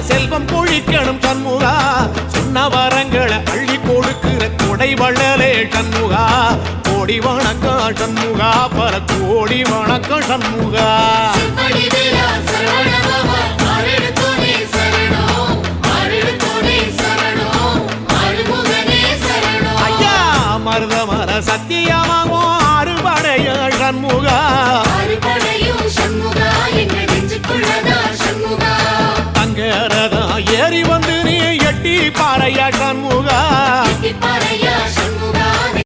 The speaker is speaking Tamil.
செல்வம் பொழிக்கணும் சண்முகா சொன்ன வரங்களை அள்ளி கொடுக்கிற கொடை வள்ளலே சண்முகா கோடி வணக்கம் சண்முகா பல கோடி வணக்கம் சண்முகா ஐயா மருதமர சத்தியமாகோ அறுபடைய சண்முகா தங்கரதா ஏறி வந்து நீ எட்டி பாறையா சண்முகா